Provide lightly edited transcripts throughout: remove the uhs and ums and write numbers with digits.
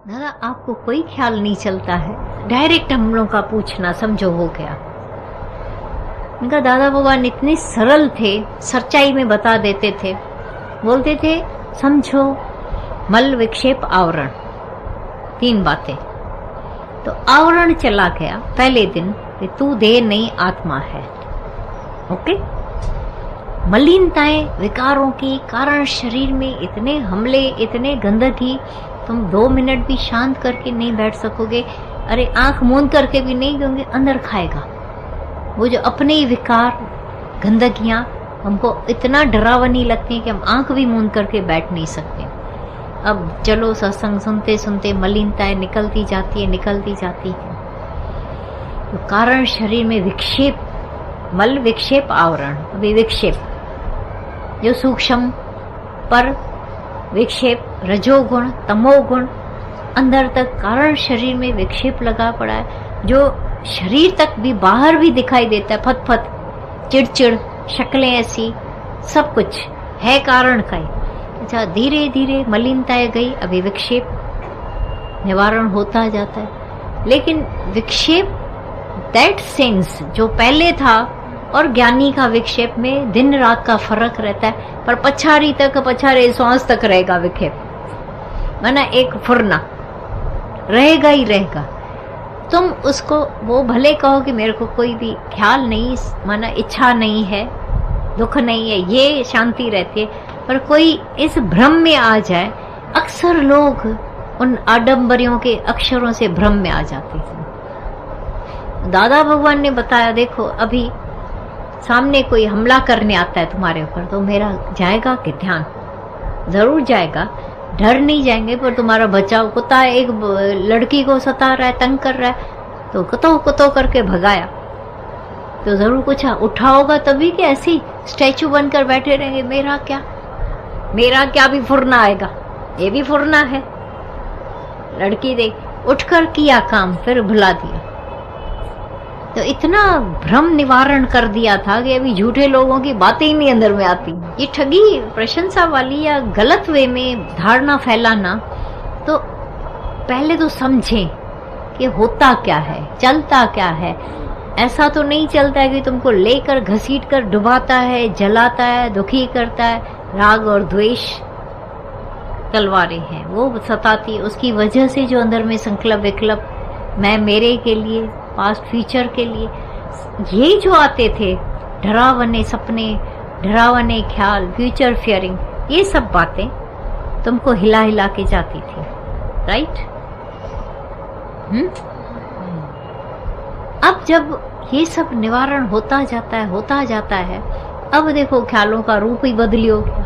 दादा आपको कोई ख्याल नहीं चलता है, डायरेक्ट हम लोगों का पूछना समझो हो गया। उनका दादा भगवान इतने सरल थे, सच्चाई में बता देते थे। बोलते थे समझो मल विक्षेप आवरण, 3 बातें। तो आवरण चला गया पहले दिन कि तू देह नहीं आत्मा है। ओके, मलिनताएं विकारों की कारण शरीर में इतने हमले, इतने गंदगी, तुम 2 मिनट भी शांत करके नहीं बैठ सकोगे। अरे आंख मूंद करके भी नहीं, क्योंकि अंदर खाएगा वो जो अपने ही विकार, गंदगियां हमको इतना डरावनी लगती है कि हम आंख भी मूंद करके बैठ नहीं सकते। अब चलो सत्संग सुनते सुनते मलिनताएं निकलती जाती है, निकलती जाती है। तो कारण शरीर में विक्षेप, मल विक्षेप आवरण, अभी विक्षेप जो सूक्ष्म पर विक्षेप, रजोगुण तमोगुण, अंदर तक कारण शरीर में विक्षेप लगा पड़ा है, जो शरीर तक भी बाहर भी दिखाई देता है। फत फत, चिड़चिड़, शक्लें ऐसी, सब कुछ है कारण का ही। अच्छा, धीरे धीरे मलिनताएं गई, अभी विक्षेप निवारण होता जाता है। लेकिन विक्षेप दैट सेंस जो पहले था और ज्ञानी का विक्षेप में दिन रात का फर्क रहता है। पर पछाड़ी तक, पछाड़े सांस तक रहेगा विक्षेप, माना एक फुरना रहेगा ही रहेगा। तुम उसको वो भले कहो कि मेरे को कोई भी ख्याल नहीं, माना इच्छा नहीं है, दुख नहीं है, ये शांति रहती है। पर कोई इस भ्रम में आ जाए, अक्सर लोग उन आडंबरियों के अक्षरों से भ्रम में आ जाते हैं। दादा भगवान ने बताया, देखो अभी सामने कोई हमला करने आता है तुम्हारे ऊपर, तो मेरा जाएगा कि ध्यान जरूर जाएगा, डर नहीं जाएंगे। पर तुम्हारा बचाव, कुत्ता एक लड़की को सता रहा है, तंग कर रहा है, तो कुतो कुतो करके भगाया, तो जरूर कुछ उठाओगा तभी कि ऐसी स्टैचू बनकर बैठे रहेंगे मेरा क्या भी फुरना आएगा। ये भी फुरना है। लड़की देख उठकर किया काम, फिर भुला दिया। तो इतना भ्रम निवारण कर दिया था कि अभी झूठे लोगों की बातें ही नहीं अंदर में आती। ये ठगी, प्रशंसा वाली या गलत वे में धारणा फैलाना, तो पहले तो समझें कि होता क्या है, चलता क्या है। ऐसा तो नहीं चलता है कि तुमको लेकर घसीट कर डुबाता है, जलाता है, दुखी करता है। राग और द्वेष तलवारें हैं, वो सताती, उसकी वजह से जो अंदर में संकल्प विकल्प, मैं मेरे के लिए, पास्ट फ्यूचर के लिए, ये जो आते थे डरावने सपने, डरावने ख्याल, फ्यूचर फियरिंग, ये सब बातें तुमको हिला हिला के जाती थी। राइट? अब जब ये सब निवारण होता जाता है, अब देखो ख्यालों का रूप ही बदली हो गया।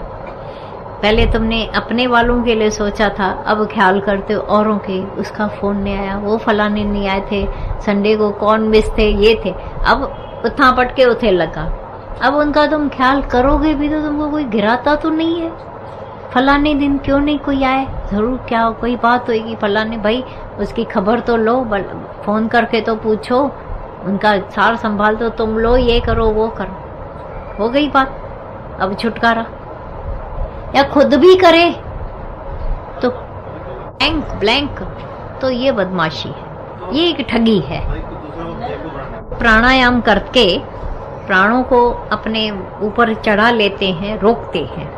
पहले तुमने अपने वालों के लिए सोचा था, अब ख्याल करते हो औरों के। उसका फोन नहीं आया, वो फलाने नहीं आए थे, संडे को कौन मिस थे, ये थे। अब उठा पटके उठे लगा। अब उनका तुम ख्याल करोगे भी तो तुमको कोई गिराता तो नहीं है। फलाने दिन क्यों नहीं कोई आए, जरूर क्या कोई बात होगी, फलाने भाई उसकी खबर तो लो, फोन करके तो पूछो, उनका सार संभाल तो तुम लो, ये करो वो करो। हो गई बात, अब छुटकारा। या खुद भी करे तो ब्लैंक, तो ये बदमाशी है, ये एक ठगी है। प्राणायाम करके प्राणों को अपने ऊपर चढ़ा लेते हैं, रोकते हैं,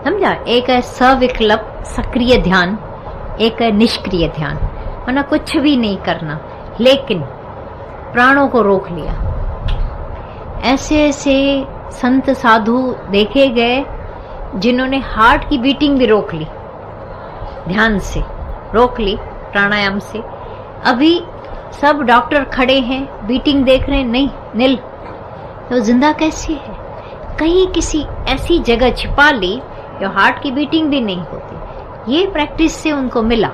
समझा? एक है सविकल्प सक्रिय ध्यान, एक है निष्क्रिय ध्यान, वरना कुछ भी नहीं करना, लेकिन प्राणों को रोक लिया। ऐसे ऐसे संत साधु देखे गए जिन्होंने हार्ट की बीटिंग भी रोक ली, ध्यान से रोक ली, प्राणायाम से। अभी सब डॉक्टर खड़े हैं, बीटिंग देख रहे हैं, नहीं नील, तो जिंदा कैसी है? कहीं किसी ऐसी जगह छिपा ली जो हार्ट की बीटिंग भी नहीं होती। ये प्रैक्टिस से उनको मिला।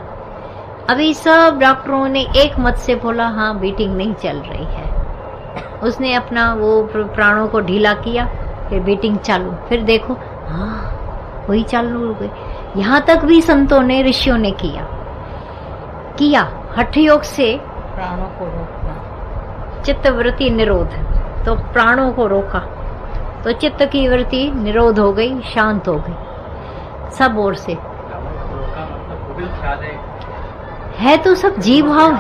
अभी सब डॉक्टरों ने एक मत से बोला, हाँ बीटिंग नहीं चल रही है। उसने अपना वो प्राणों को ढीला किया, फिर बीटिंग चालू, फिर देखो हाँ वही चालू हो गई। यहाँ तक भी संतों ने, ऋषियों ने किया हठ योग से प्राणों को रोकना, चित्त वृत्ति निरोध। तो प्राणों को रोका तो चित्त की वृत्ति निरोध हो गई, शांत हो गई सब ओर से। है तो सब जीव भाव।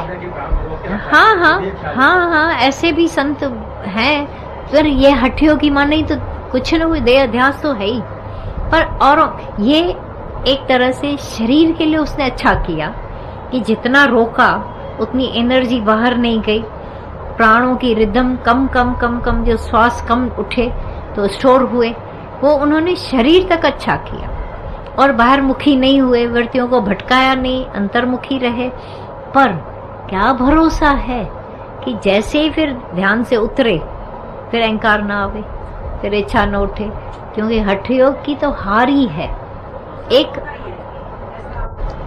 हाँ हाँ हाँ हाँ, ऐसे भी संत हैं। पर ये हठियों की मान नहीं तो कुछ न कुछ देह अध्यास तो है ही। पर और ये एक तरह से शरीर के लिए उसने अच्छा किया कि जितना रोका उतनी एनर्जी बाहर नहीं गई, प्राणों की रिदम कम कम कम कम, जो श्वास कम उठे तो स्टोर हुए, वो उन्होंने शरीर तक अच्छा किया और बाहर मुखी नहीं हुए, वृत्तियों को भटकाया नहीं, अंतर्मुखी रहे। पर क्या भरोसा है कि जैसे ही फिर ध्यान से उतरे फिर अहंकार ना आवे, फिर इच्छा न उठे, क्योंकि हठ योग की तो हार ही है। एक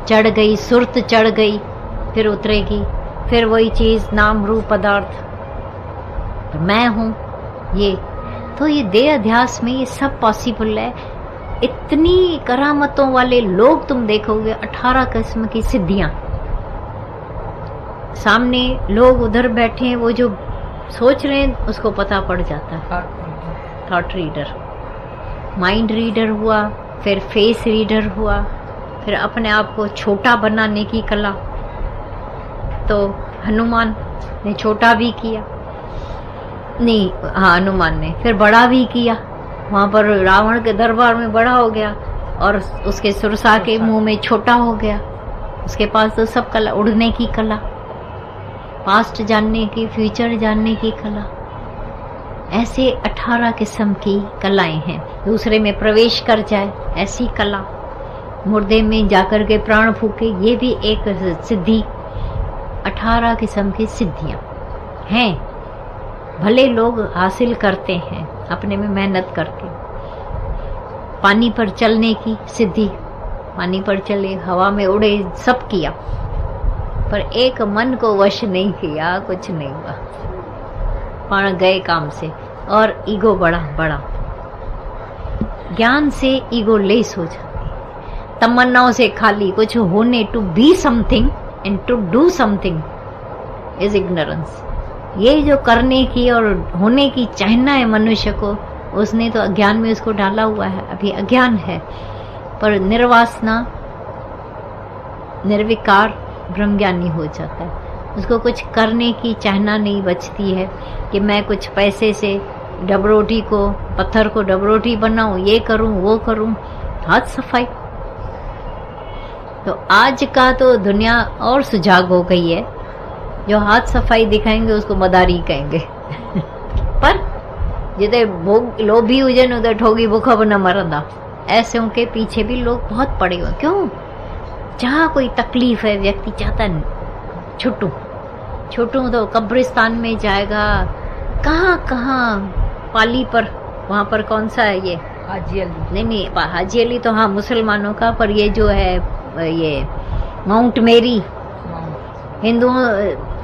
चढ़ गई, सुरत चढ़ गई, फिर उतरेगी, फिर वही चीज नाम रूप पदार्थ, तो मैं हूं ये। तो ये देह अध्यास में ये सब पॉसिबल है। इतनी करामतों वाले लोग तुम देखोगे, 18 किस्म की सिद्धियां। सामने लोग उधर बैठे हैं, वो जो सोच रहे हैं उसको पता पड़ जाता है। थॉट रीडर, माइंड रीडर हुआ, फिर फेस रीडर हुआ, फिर अपने आप को छोटा बनाने की कला। तो हनुमान ने छोटा भी किया, नहीं हाँ हनुमान ने फिर बड़ा भी किया। वहां पर रावण के दरबार में बड़ा हो गया और उसके सुरसा के मुंह में छोटा हो गया। उसके पास तो सब कला, उड़ने की कला, पास्ट जानने की, फ्यूचर जानने की कला, ऐसे 18 किस्म की कलाएं हैं। दूसरे में प्रवेश कर जाए ऐसी कला, मुर्दे में जाकर के प्राण फूके, ये भी एक सिद्धि। 18 किस्म की सिद्धियां हैं, भले लोग हासिल करते हैं अपने में मेहनत करके। पानी पर चलने की सिद्धि, पानी पर चले, हवा में उड़े, सब किया, पर एक मन को वश नहीं किया, कुछ नहीं हुआ, पण गए काम से। और ईगो बड़ा बड़ा, ज्ञान से ईगो लेस हो जाती, तमन्नाओं से खाली, कुछ होने, to be something and to do something is ignorance. ये जो करने की और होने की चाहना है मनुष्य को, उसने तो अज्ञान में उसको डाला हुआ है, अभी अज्ञान है। पर निर्वासना, निर्विकार ब्रह्मज्ञानी हो जाता है। उसको कुछ करने की चाहना नहीं बचती है कि मैं कुछ पैसे से डबरोटी को, पत्थर को डबरोटी बनाऊं, ये करूं वो करूं, हाथ सफाई। तो आज का तो दुनिया और सुजाग हो गई है, जो हाथ सफाई दिखाएंगे उसको मदारी कहेंगे। पर जिते लोभी हुजन उधर ठोगी भूखा न मरंदा, ऐसे उनके पीछे भी लोग बहुत पड़े हुए। क्यों? जहाँ कोई तकलीफ है व्यक्ति चाहता है छुटू छुटू, तो कब्रिस्तान में जाएगा, कहाँ कहाँ, पाली पर, वहाँ पर कौन सा है ये हाजी अली, नहीं हाजी अली तो हाँ मुसलमानों का, पर ये जो है ये माउंट मेरी, हिंदुओं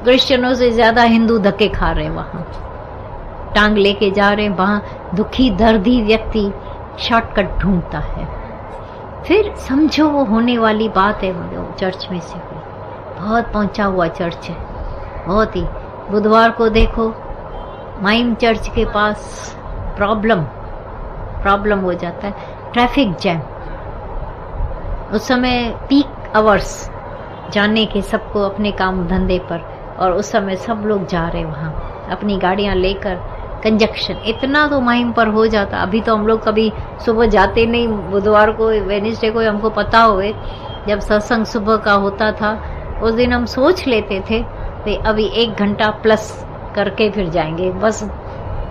क्रिश्चियनों से ज्यादा हिंदू धक्के खा रहे हैं, वहाँ टांग लेके जा रहे हैं। वहाँ दुखी दर्दी व्यक्ति शॉर्टकट ढूंढता है। फिर समझो वो होने वाली बात है, वो चर्च में से हुई, बहुत पहुंचा हुआ चर्च है, बहुत ही। बुधवार को देखो माइम चर्च के पास प्रॉब्लम हो जाता है, ट्रैफिक जैम। उस समय पीक आवर्स जाने के सबको अपने काम धंधे पर, और उस समय सब लोग जा रहे वहाँ अपनी गाड़ियाँ लेकर, कंजक्शन इतना तो माइम पर हो जाता। अभी तो हम लोग कभी सुबह जाते नहीं, बुधवार को वेडनेसडे को हमको पता हुए जब सत्संग सुबह का होता था, उस दिन हम सोच लेते थे भाई अभी 1 घंटा प्लस करके फिर जाएंगे। बस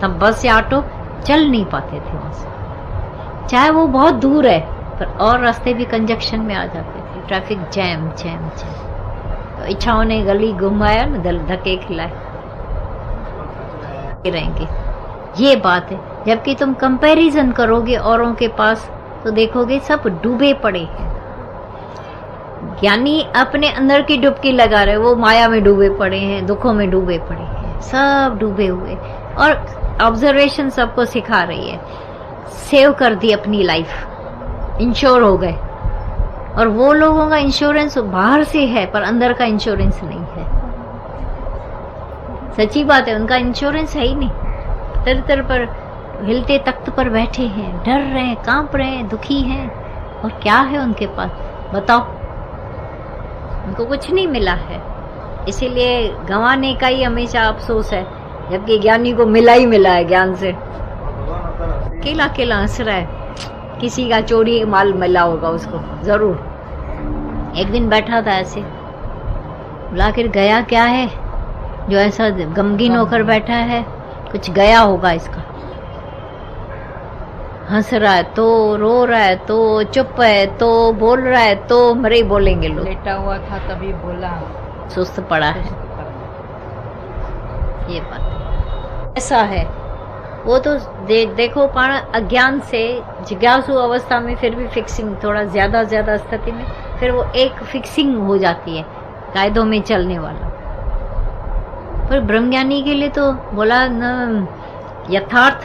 तब बस या ऑटो चल नहीं पाते थे वहाँ से, चाहे वो बहुत दूर है, पर और रास्ते भी कंजक्शन में आ जाते थे, ट्रैफिक जैम जैम जैम। तो इच्छाओं ने गली घुमाया न, धक्के खिलाए रहेंगे, ये बात है। जबकि तुम कंपैरिजन करोगे औरों के पास तो देखोगे सब डूबे पड़े हैं। ज्ञानी अपने अंदर की डुबकी लगा रहे, वो माया में डूबे पड़े हैं, दुखों में डूबे पड़े हैं, सब डूबे हुए। और ऑब्जर्वेशन सबको सिखा रही है, सेव कर दी अपनी लाइफ, इंश्योर हो गए। और वो लोगों का इंश्योरेंस बाहर से है, पर अंदर का इंश्योरेंस नहीं है। सच्ची बात है, उनका इंश्योरेंस है ही नहीं। तर पर हिलते तख्त पर बैठे हैं, डर रहे हैं, कांप रहे हैं, दुखी हैं, और क्या है उनके पास बताओ? उनको कुछ नहीं मिला है, इसीलिए गंवाने का ही हमेशा अफसोस है, जबकि ज्ञानी को मिला ही मिला है ज्ञान से। अकेला अकेला हंस रहा है, किसी का चोरी माल मिला होगा उसको जरूर। एक दिन बैठा था ऐसे, बुलाकर गया क्या है जो ऐसा गमगीन होकर बैठा है, कुछ गया होगा इसका। हंस रहा है तो, रो रहा है तो, चुप है तो, बोल रहा है तो, मरे ही बोलेंगे लोग। लेटा हुआ था तभी बोला, सुस्त पड़ा है, ये बात ऐसा है। वो तो देखो पाण अज्ञान से जिज्ञासु अवस्था में फिर भी फिक्सिंग, थोड़ा ज्यादा स्थिति में फिर वो एक फिक्सिंग हो जाती है कायदों में चलने वाला। पर ब्रह्मज्ञानी के लिए तो बोला न यथार्थ,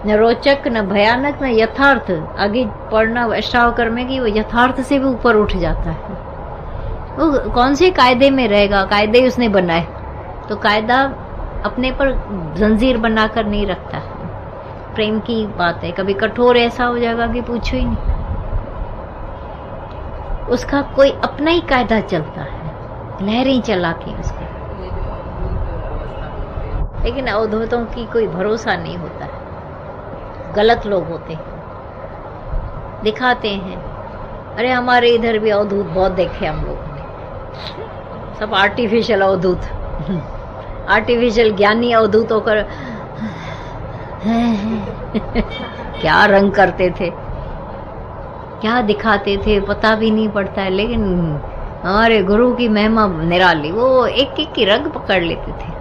न रोचक, न भयानक, न यथार्थ। आगे पढ़ना अष्टावक्र में कि वो यथार्थ से भी ऊपर उठ जाता है। वो कौन से कायदे में रहेगा, कायदे उसने बनाए, तो कायदा अपने पर जंजीर बनाकर नहीं रखता है। प्रेम की बात है, कभी कठोर ऐसा हो जाएगा कि पूछो ही नहीं। उसका कोई अपना ही कायदा चलता है, लहरें चला के उसके। लेकिन अवधूतों की कोई भरोसा नहीं होता है, गलत लोग होते हैं, दिखाते हैं। अरे हमारे इधर भी अवधूत बहुत देखे हम लोगों ने, सब आर्टिफिशियल अवधूत, आर्टिफिशियल ज्ञानी अवधूत होकर क्या रंग करते थे, क्या दिखाते थे पता भी नहीं पड़ता है। लेकिन हमारे गुरु की महिमा निराली, वो एक एक की रंग पकड़ लेते थे,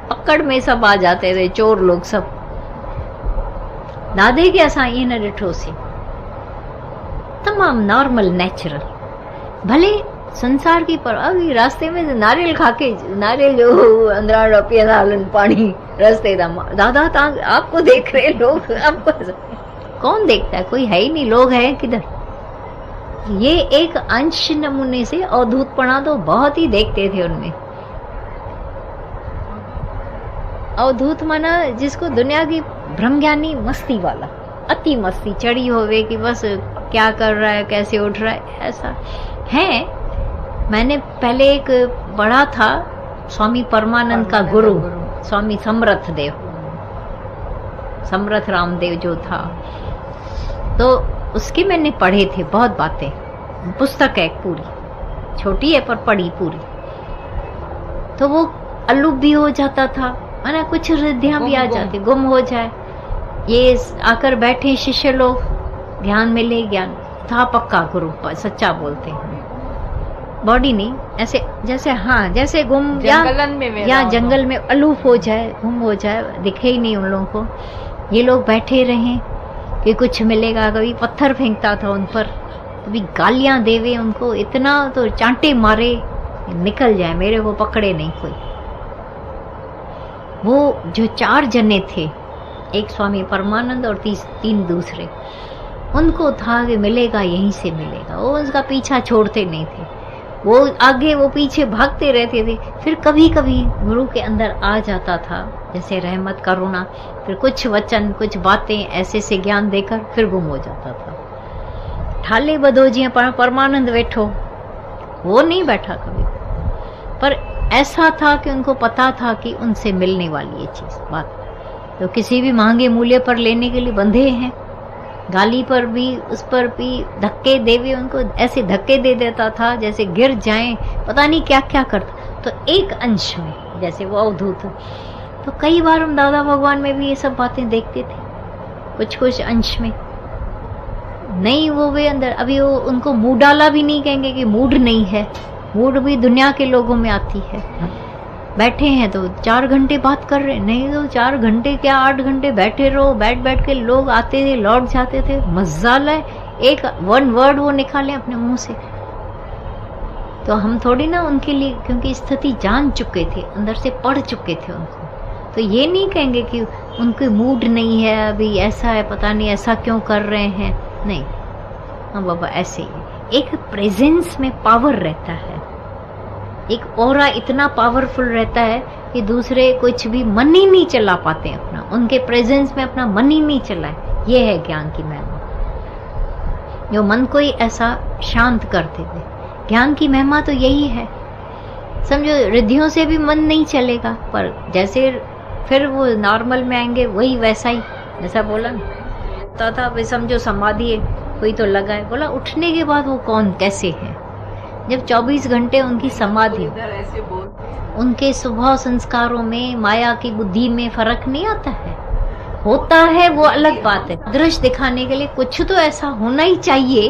पकड़ में सब आ जाते थे, चोर लोग सब। दादे के असां ईअं न ॾिठोसीं, तमाम नॉर्मल नेचुरल। भले संसार की पर अभी रास्ते में नारियल खाके, नारियल जो अंदरा पियंदा हलन पानी रास्ते था, दादा आपको देख रहे लोग, आपको कौन देखता है, कोई है ही नहीं, लोग हैं किधर। ये एक अंश नमूने से अवधूतपना तो बहुत ही देखते थे उनमें। अवधूत माना जिसको दुनिया की ब्रह्मज्ञानी मस्ती वाला, अति मस्ती चढ़ी होवे कि बस क्या कर रहा है, कैसे उठ रहा है, ऐसा है। मैंने पहले एक पढ़ा था, स्वामी परमानंद का गुरु स्वामी समर्थ देव, समर्थ रामदेव जो था, तो उसके मैंने पढ़े थे बहुत बातें, पुस्तक है पूरी, छोटी है पर पढ़ी पूरी। तो वो अलूप भी हो जाता था, माना कुछ रिद्धियां भी आ जाती, गुम हो जाए। ये आकर बैठे शिष्य लोग, ज्ञान मिले, ज्ञान था पक्का, गुरु सच्चा बोलते हैं, बॉडी नहीं ऐसे, जैसे हाँ जैसे गुम या जंगल में अलूप हो जाए, गुम हो जाए, दिखे ही नहीं उन लोगों को। ये लोग बैठे रहे कि कुछ मिलेगा, कभी पत्थर फेंकता था उन पर, कभी गालियां देवे उनको, इतना तो चांटे मारे निकल जाए, मेरे को पकड़े नहीं कोई। वो जो 4 जने थे, एक स्वामी परमानंद और 3 दूसरे, उनको था कि मिलेगा यहीं से मिलेगा, वो उसका पीछा छोड़ते नहीं थे, वो आगे वो पीछे भागते रहते थे। फिर कभी कभी गुरु के अंदर आ जाता था जैसे रहमत करुणा, फिर कुछ वचन कुछ बातें ऐसे से ज्ञान देकर फिर गुम हो जाता था। ठाले बधो जी परमानंद बैठो, वो नहीं बैठा कभी, पर ऐसा था कि उनको पता था कि उनसे मिलने वाली ये चीज बात, तो किसी भी महंगे मूल्य पर लेने के लिए बंधे हैं। गाली पर भी, उस पर भी धक्के देवे, उनको ऐसे धक्के दे देता था जैसे गिर जाएं, पता नहीं क्या क्या करता। तो एक अंश में जैसे वो अवधूत, तो कई बार हम दादा भगवान में भी ये सब बातें देखते थे, कुछ कुछ अंश में नहीं। वो वे अंदर अभी वो उनको मूड डाला भी नहीं कहेंगे कि मूड नहीं है, मूड भी दुनिया के लोगों में आती है। बैठे हैं तो 4 घंटे बात कर रहे, नहीं तो 4 घंटे क्या 8 घंटे बैठे रहो, बैठ के लोग आते थे लौट जाते थे, मजा लाए, एक 1 वर्ड वो निकाले अपने मुंह से। तो हम थोड़ी ना उनके लिए, क्योंकि स्थिति जान चुके थे, अंदर से पढ़ चुके थे उनको, तो ये नहीं कहेंगे कि उनके मूड नहीं है अभी, ऐसा है पता नहीं ऐसा क्यों कर रहे हैं, नहीं। हाँ बाबा ऐसे ही एक प्रेजेंस में पावर रहता है, एक ऑरा इतना पावरफुल रहता है कि दूसरे कुछ भी मन ही नहीं चला पाते अपना, उनके प्रेजेंस में अपना मन ही नहीं चलाए। ये है ज्ञान की महिमा, जो मन को ही ऐसा शांत कर देते। ज्ञान की महिमा तो यही है। समझो रिद्धियों से भी मन नहीं चलेगा, पर जैसे फिर वो नॉर्मल में आएंगे वही वैसा ही, जैसा बोला ना था वे समझो समाधि है, कोई तो लगा है। बोला उठने के बाद वो कौन कैसे है, जब 24 घंटे उनकी समाधि, उनके स्वभाव संस्कारों में, माया की बुद्धि में फर्क नहीं आता है। होता है वो अलग बात है, दृश्य दिखाने के लिए कुछ तो ऐसा होना ही चाहिए,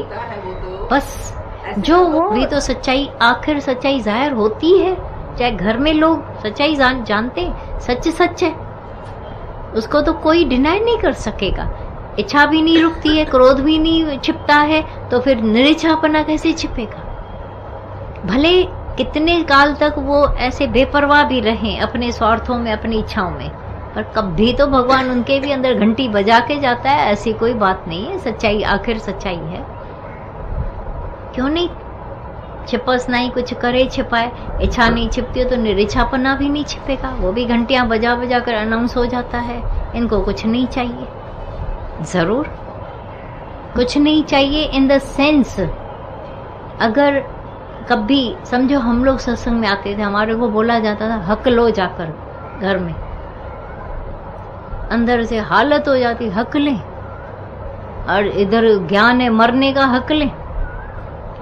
बस जो वो भी तो सच्चाई, आखिर सच्चाई जाहिर होती है। चाहे घर में लोग सच्चाई जानते हैं, सच सच है, उसको तो कोई डिनाई नहीं कर सकेगा। इच्छा भी नहीं रुकती है, क्रोध भी नहीं छिपता है, तो फिर निरिच्छापना कैसे छिपेगा। भले कितने काल तक वो ऐसे बेपरवाह भी रहें अपने स्वार्थों में, अपनी इच्छाओं में, पर कभी तो भगवान उनके भी अंदर घंटी बजा के जाता है। ऐसी कोई बात नहीं है, सच्चाई आखिर सच्चाई है। क्यों नहीं छिपस नहीं, कुछ करे छिपाए, इच्छा नहीं छिपती हो तो निरिच्छापना भी नहीं छिपेगा, वो भी घंटियां बजा बजा कर अनाउंस हो जाता है। इनको कुछ नहीं चाहिए, जरूर कुछ नहीं चाहिए इन द सेंस, अगर कभी समझो हम लोग सत्संग में आते थे, हमारे को बोला जाता था हक लो जाकर घर में, अंदर से हालत हो जाती हक लें, और इधर ज्ञान है मरने का हक लें।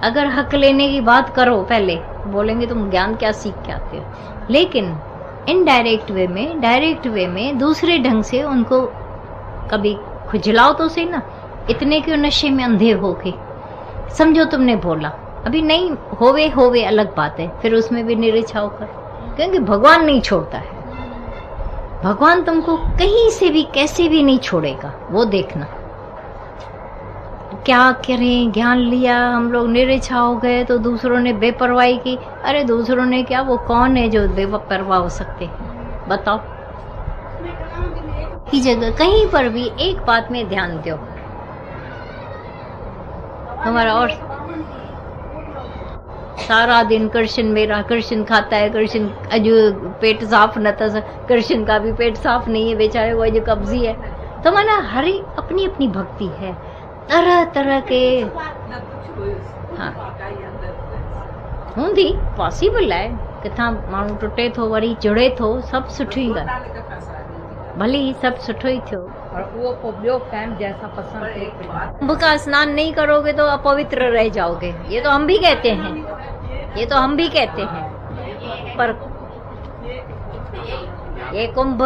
अगर हक लेने की बात करो पहले, बोलेंगे तुम ज्ञान क्या सीख के आते हो, लेकिन इनडायरेक्ट वे में, डायरेक्ट वे में दूसरे ढंग से उनको कभी खुजलाओ तो सही ना, इतने क्यों नशे में अंधे हो के। समझो तुमने बोला, अभी नहीं होवे अलग बात है, फिर उसमें भी निरिच्छा होकर, क्योंकि भगवान नहीं छोड़ता है। भगवान तुमको कहीं से भी कैसे भी नहीं छोड़ेगा, वो देखना। क्या करें, ज्ञान लिया हम लोग, निरिच्छा हो गए तो दूसरों ने बेपरवाही की। अरे दूसरों ने क्या, वो कौन है जो बेपरवाह हो सकते हैं, बताओ। की जगह कहीं पर भी एक बात में ध्यान दो, हमारा और सारा दिन कृष्ण मेरा, कृष्ण खाता है, कृष्ण अजू पेट साफ न था, कृष्ण का भी पेट साफ नहीं है बेचारे को, अजू कब्जी है। तो माना हरी अपनी अपनी भक्ति है, तरह तरह के हाँ हूंदी पॉसिबल है, किथां माण्हू टुटे थो वरी जुड़े थो, सब सुठी ॻाल्हि, भले ही सब सुठो ही थियो। और वो को ॿियो फैम जैसा पसंद है। कुंभ का स्नान नहीं करोगे तो अपवित्र रह जाओगे, ये तो हम भी कहते हैं, ये तो हम भी कहते हैं, पर ये कुंभ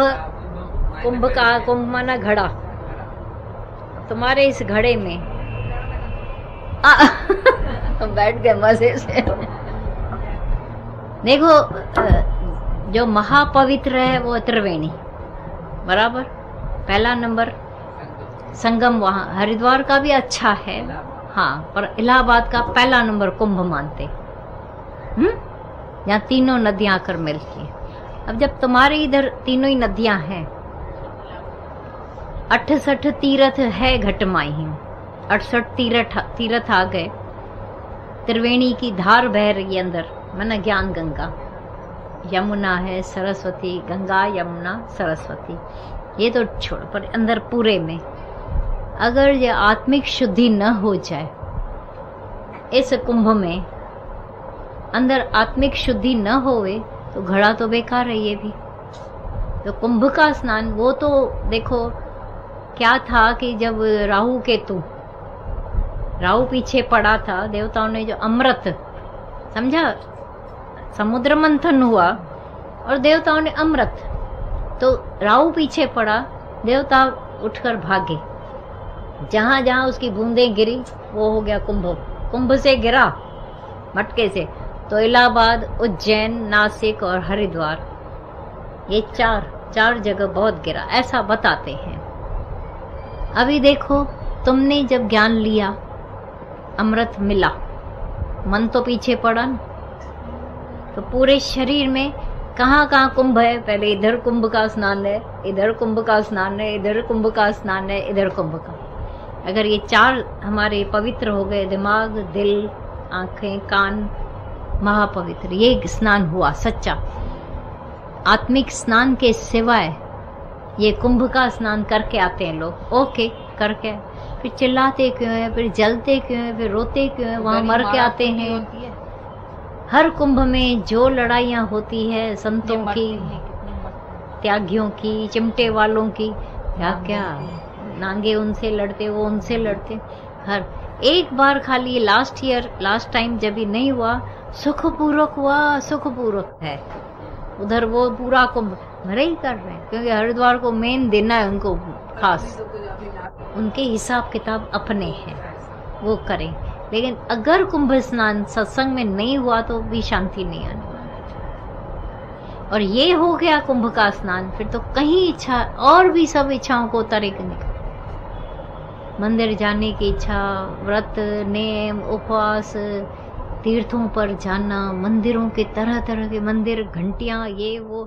माना घड़ा, तुम्हारे इस घड़े में बैठ गए मजे से। देखो जो महापवित्र है वो त्रिवेणी, बराबर, पहला नंबर संगम, वहां हरिद्वार का भी अच्छा है हाँ, पर इलाहाबाद का पहला नंबर कुंभ मानते, यहाँ तीनों नदियां आकर मिलती हैं। अब जब तुम्हारे इधर तीनों ही नदियां हैं, 68 तीर्थ है घटमाई, 68 तीर्थ आ गए, त्रिवेणी की धार बह रही है अंदर, माना ज्ञान गंगा, यमुना है, सरस्वती, गंगा यमुना सरस्वती, ये तो छोड़, पर अंदर पूरे में अगर ये आत्मिक शुद्धि न हो जाए, इस कुंभ में अंदर आत्मिक शुद्धि न होवे तो घड़ा तो बेकार है ये भी। तो कुंभ का स्नान, वो तो देखो क्या था कि जब राहु पीछे पड़ा था, देवताओं ने जो अमृत, समझा, समुद्र मंथन हुआ और देवताओं ने अमृत, तो राहु पीछे पड़ा, देवता उठकर भागे, जहां जहां उसकी बूंदें गिरी वो हो गया कुंभ। कुंभ से गिरा मटके से, तो इलाहाबाद, उज्जैन, नासिक और हरिद्वार, ये चार जगह बहुत गिरा, ऐसा बताते हैं। अभी देखो तुमने जब ज्ञान लिया, अमृत मिला, मन तो पीछे पड़ा न, तो पूरे शरीर में कहाँ कहाँ कुंभ है, पहले इधर कुंभ का स्नान है, इधर कुंभ का स्नान है, इधर कुंभ का स्नान है, इधर कुंभ का। अगर ये चार हमारे पवित्र हो गए, दिमाग, दिल, आंखें, कान महापवित्र, ये स्नान हुआ सच्चा। आत्मिक स्नान के सिवाय ये कुंभ का स्नान करके आते हैं लोग, ओके करके, फिर चिल्लाते क्यों है, फिर जलते क्यों है, फिर रोते क्यों है, वहां मर के आते हैं। हर कुंभ में जो लड़ाइयाँ होती है संतों की, त्यागियों की, चिमटे वालों की, क्या क्या नांगे उनसे लड़ते, वो उनसे लड़ते। हर एक बार खाली लास्ट टाइम जब भी नहीं हुआ, सुखपूर्वक हुआ, सुखपूर्वक है। उधर वो पूरा कुंभ भरे ही कर रहे हैं, क्योंकि हरिद्वार को मेन देना है उनको खास, उनके हिसाब किताब अपने हैं, वो करें। लेकिन अगर कुंभ स्नान सत्संग में नहीं हुआ तो भी शांति नहीं आने वाली। और ये हो गया कुंभ का स्नान, फिर तो कहीं इच्छा और भी सब इच्छाओं को उतारे के निकल, मंदिर जाने की इच्छा, व्रत, नेम, उपवास, तीर्थों पर जाना, मंदिरों के तरह तरह के मंदिर, घंटियां, ये वो